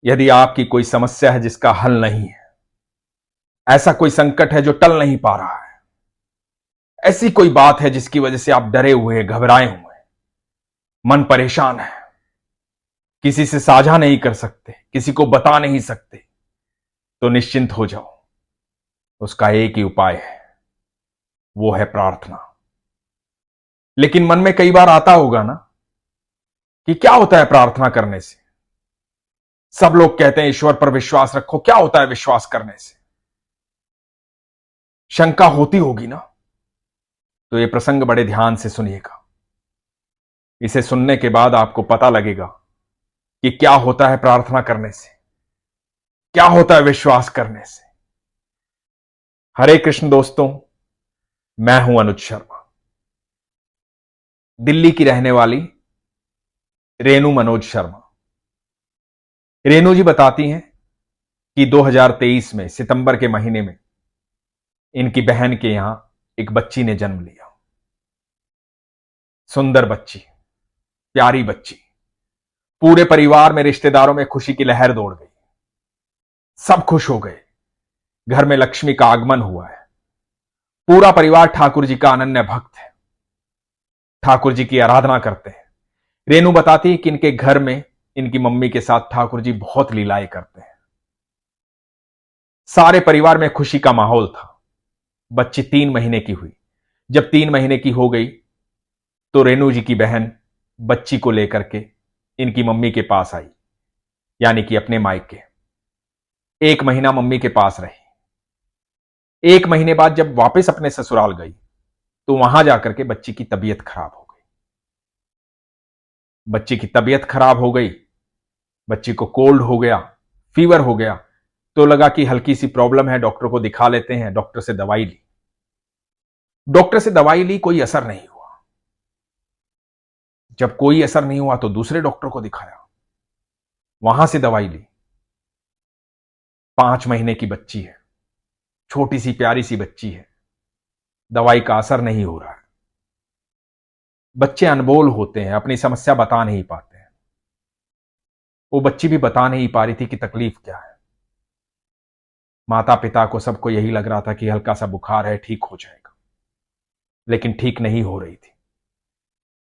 यदि आपकी कोई समस्या है जिसका हल नहीं है, ऐसा कोई संकट है जो टल नहीं पा रहा है, ऐसी कोई बात है जिसकी वजह से आप डरे हुए, घबराए हुए, मन परेशान है, किसी से साझा नहीं कर सकते, किसी को बता नहीं सकते, तो निश्चिंत हो जाओ। उसका एक ही उपाय है, वो है प्रार्थना। लेकिन मन में कई बार आता होगा ना कि क्या होता है प्रार्थना करने से। सब लोग कहते हैं ईश्वर पर विश्वास रखो, क्या होता है विश्वास करने से? शंका होती होगी ना? तो यह प्रसंग बड़े ध्यान से सुनिएगा। इसे सुनने के बाद आपको पता लगेगा कि क्या होता है प्रार्थना करने से, क्या होता है विश्वास करने से। हरे कृष्ण दोस्तों, मैं हूं अनुज शर्मा। दिल्ली की रहने वाली रेणु मनोज शर्मा। रेणु जी बताती हैं कि 2023 में सितंबर के महीने में इनकी बहन के यहां एक बच्ची ने जन्म लिया। सुंदर बच्ची, प्यारी बच्ची। पूरे परिवार में, रिश्तेदारों में खुशी की लहर दौड़ गई। सब खुश हो गए। घर में लक्ष्मी का आगमन हुआ है। पूरा परिवार ठाकुर जी का अनन्य भक्त है, ठाकुर जी की आराधना करते हैं। रेणु बताती है कि इनके घर में इनकी मम्मी के साथ ठाकुर जी बहुत लीलाएं करते हैं। सारे परिवार में खुशी का माहौल था। बच्ची 3 महीने की हुई। जब 3 महीने की हो गई तो रेणु जी की बहन बच्ची को लेकर के इनकी मम्मी के पास आई, यानी कि अपने मायके। 1 महीना मम्मी के पास रही। 1 महीने बाद जब वापस अपने ससुराल गई तो वहां जाकर के बच्ची की तबीयत खराब हो गई। बच्ची की तबीयत खराब हो गई, बच्ची को कोल्ड हो गया, फीवर हो गया। तो लगा कि हल्की सी प्रॉब्लम है, डॉक्टर को दिखा लेते हैं। डॉक्टर से दवाई ली। डॉक्टर से दवाई ली, कोई असर नहीं हुआ। जब कोई असर नहीं हुआ तो दूसरे डॉक्टर को दिखाया, वहां से दवाई ली। 5 महीने की बच्ची है, छोटी सी प्यारी सी बच्ची है। दवाई का असर नहीं हो रहा है। बच्चे अनबोल होते हैं, अपनी समस्या बता नहीं पाते हैं। वो बच्ची भी बता नहीं पा रही थी कि तकलीफ क्या है। माता पिता को, सबको यही लग रहा था कि हल्का सा बुखार है, ठीक हो जाएगा, लेकिन ठीक नहीं हो रही थी।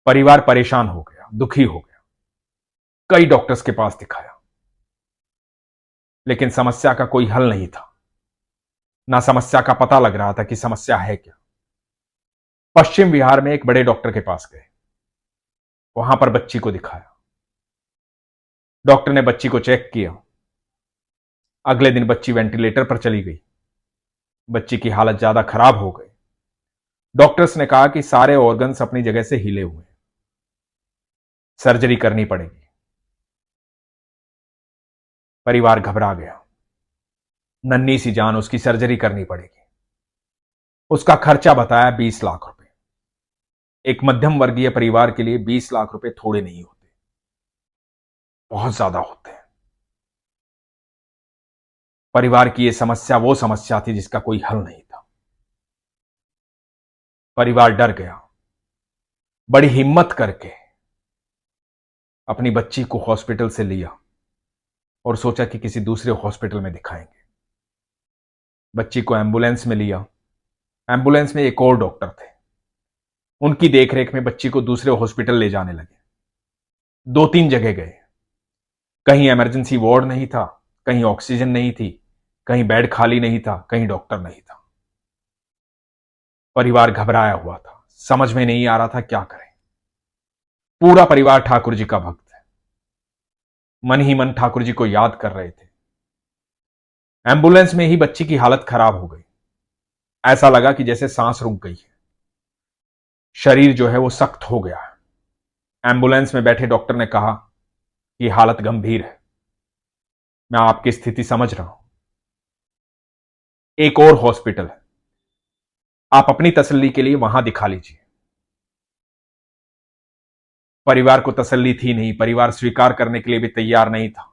परिवार परेशान हो गया, दुखी हो गया। कई डॉक्टर्स के पास दिखाया, लेकिन समस्या का कोई हल नहीं था। ना समस्या का पता लग रहा था कि समस्या है क्या। पश्चिम बिहार में एक बड़े डॉक्टर के पास गए, वहां पर बच्ची को दिखाया। डॉक्टर ने बच्ची को चेक किया। अगले दिन बच्ची वेंटिलेटर पर चली गई। बच्ची की हालत ज्यादा खराब हो गई। डॉक्टर्स ने कहा कि सारे ऑर्गन्स अपनी जगह से हिले हुए हैं, सर्जरी करनी पड़ेगी। परिवार घबरा गया। नन्ही सी जान, उसकी सर्जरी करनी पड़ेगी। उसका खर्चा बताया 20 लाख रुपए। एक मध्यम वर्गीय परिवार के लिए 20 लाख रुपए थोड़े नहीं होते, बहुत ज्यादा होते हैं। परिवार की यह समस्या वो समस्या थी जिसका कोई हल नहीं था। परिवार डर गया। बड़ी हिम्मत करके अपनी बच्ची को हॉस्पिटल से लिया और सोचा कि किसी दूसरे हॉस्पिटल में दिखाएंगे। बच्ची को एम्बुलेंस में लिया। एम्बुलेंस में एक और डॉक्टर थे, उनकी देखरेख में बच्ची को दूसरे हॉस्पिटल ले जाने लगे। 2-3 जगह गए। कहीं इमरजेंसी वार्ड नहीं था, कहीं ऑक्सीजन नहीं थी, कहीं बेड खाली नहीं था, कहीं डॉक्टर नहीं था। परिवार घबराया हुआ था, समझ में नहीं आ रहा था क्या करें। पूरा परिवार ठाकुर जी का भक्त है, मन ही मन ठाकुर जी को याद कर रहे थे। एम्बुलेंस में ही बच्ची की हालत खराब हो गई। ऐसा लगा कि जैसे सांस रुक गई है, शरीर जो है वो सख्त हो गया है। एम्बुलेंस में बैठे डॉक्टर ने कहा कि हालत गंभीर है, मैं आपकी स्थिति समझ रहा हूं, एक और हॉस्पिटल है, आप अपनी तसल्ली के लिए वहां दिखा लीजिए। परिवार को तसल्ली थी नहीं, परिवार स्वीकार करने के लिए भी तैयार नहीं था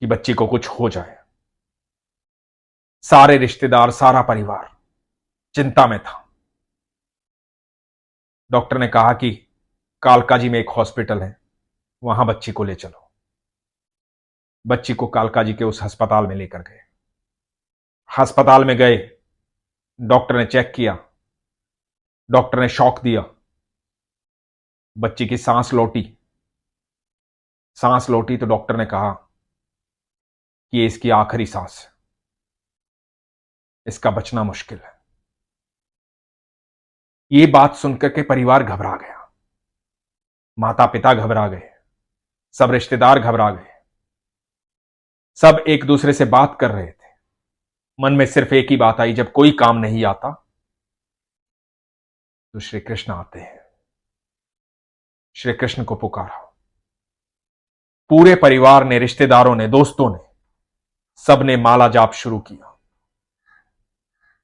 कि बच्ची को कुछ हो जाए। सारे रिश्तेदार, सारा परिवार चिंता में था। डॉक्टर ने कहा कि कालकाजी में एक हॉस्पिटल है, वहां बच्ची को ले चलो। बच्ची को कालका जी के उस अस्पताल में लेकर गए। अस्पताल में गए, डॉक्टर ने चेक किया, डॉक्टर ने शॉक दिया, बच्ची की सांस लौटी। सांस लौटी तो डॉक्टर ने कहा कि ये इसकी आखिरी सांस है, इसका बचना मुश्किल है। ये बात सुनकर के परिवार घबरा गया, माता पिता घबरा गए, सब रिश्तेदार घबरा गए, सब एक दूसरे से बात कर रहे थे। मन में सिर्फ एक ही बात आई, जब कोई काम नहीं आता तो श्री कृष्ण आते हैं। श्री कृष्ण को पुकारा। पूरे परिवार ने, रिश्तेदारों ने, दोस्तों ने, सबने माला जाप शुरू किया।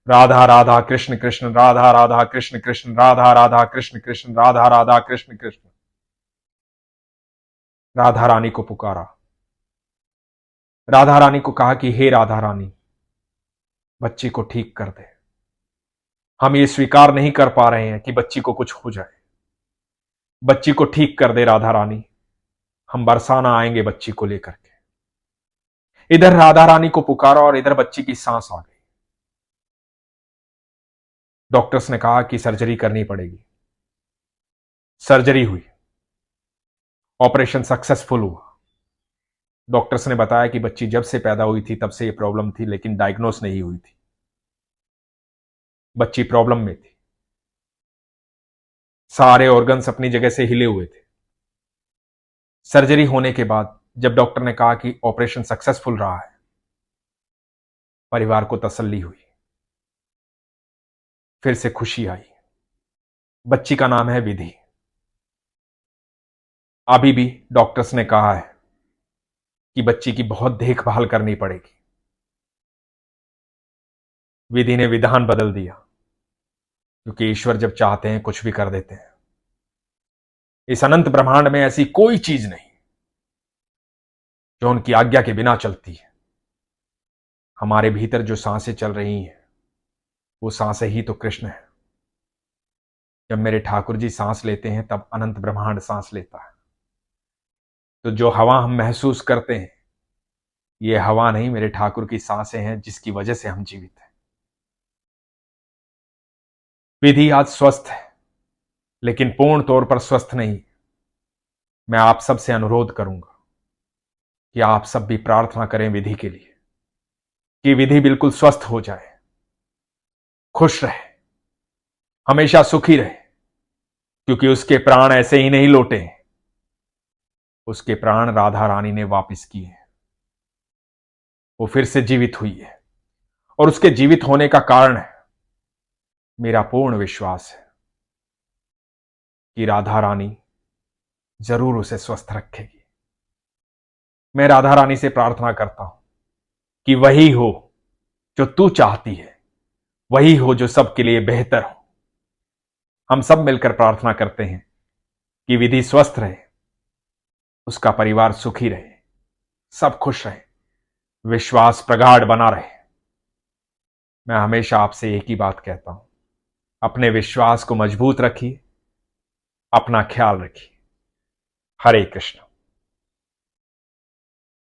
राधा राधा कृष्ण कृष्ण, राधा राधा कृष्ण कृष्ण, राधा राधा कृष्ण कृष्ण, राधा राधा कृष्ण कृष्ण। राधा रानी को पुकारा। राधा रानी को कहा कि हे राधा रानी, बच्ची को ठीक कर दे। हम ये स्वीकार नहीं कर पा रहे हैं कि बच्ची को कुछ हो जाए। बच्ची को ठीक कर दे राधा रानी, हम बरसाना आएंगे बच्ची को लेकर के। इधर राधा रानी को पुकारा और इधर बच्ची की सांस आ गई। डॉक्टर्स ने कहा कि सर्जरी करनी पड़ेगी। सर्जरी हुई, ऑपरेशन सक्सेसफुल हुआ। डॉक्टर्स ने बताया कि बच्ची जब से पैदा हुई थी तब से ये प्रॉब्लम थी, लेकिन डायग्नोस नहीं हुई थी। बच्ची प्रॉब्लम में थी, सारे ऑर्गन्स अपनी जगह से हिले हुए थे। सर्जरी होने के बाद जब डॉक्टर ने कहा कि ऑपरेशन सक्सेसफुल रहा है, परिवार को तसल्ली हुई, फिर से खुशी आई। बच्ची का नाम है विधि। अभी भी डॉक्टर्स ने कहा है कि बच्ची की बहुत देखभाल करनी पड़ेगी। विधि ने विधान बदल दिया, क्योंकि ईश्वर जब चाहते हैं कुछ भी कर देते हैं। इस अनंत ब्रह्मांड में ऐसी कोई चीज नहीं जो उनकी आज्ञा के बिना चलती है। हमारे भीतर जो सांसें चल रही हैं, वो सांसें ही तो कृष्ण है। जब मेरे ठाकुर जी सांस लेते हैं तब अनंत ब्रह्मांड सांस लेता है। तो जो हवा हम महसूस करते हैं, ये हवा नहीं, मेरे ठाकुर की सांसें हैं, जिसकी वजह से हम जीवित हैं। विधि आज स्वस्थ है, लेकिन पूर्ण तौर पर स्वस्थ नहीं। मैं आप सब से अनुरोध करूंगा कि आप सब भी प्रार्थना करें विधि के लिए, कि विधि बिल्कुल स्वस्थ हो जाए, खुश रहे, हमेशा सुखी रहे, क्योंकि उसके प्राण ऐसे ही नहीं लौटे हैं। उसके प्राण राधा रानी ने वापस किए हैं। वो फिर से जीवित हुई है, और उसके जीवित होने का कारण है मेरा पूर्ण विश्वास है कि राधा रानी जरूर उसे स्वस्थ रखेगी। मैं राधा रानी से प्रार्थना करता हूं कि वही हो जो तू चाहती है, वही हो जो सबके लिए बेहतर हो। हम सब मिलकर प्रार्थना करते हैं कि विधि स्वस्थ रहे, उसका परिवार सुखी रहे, सब खुश रहे, विश्वास प्रगाढ़ बना रहे। मैं हमेशा आपसे एक ही बात कहता हूं, अपने विश्वास को मजबूत रखिए, अपना ख्याल रखिए। हरे कृष्ण।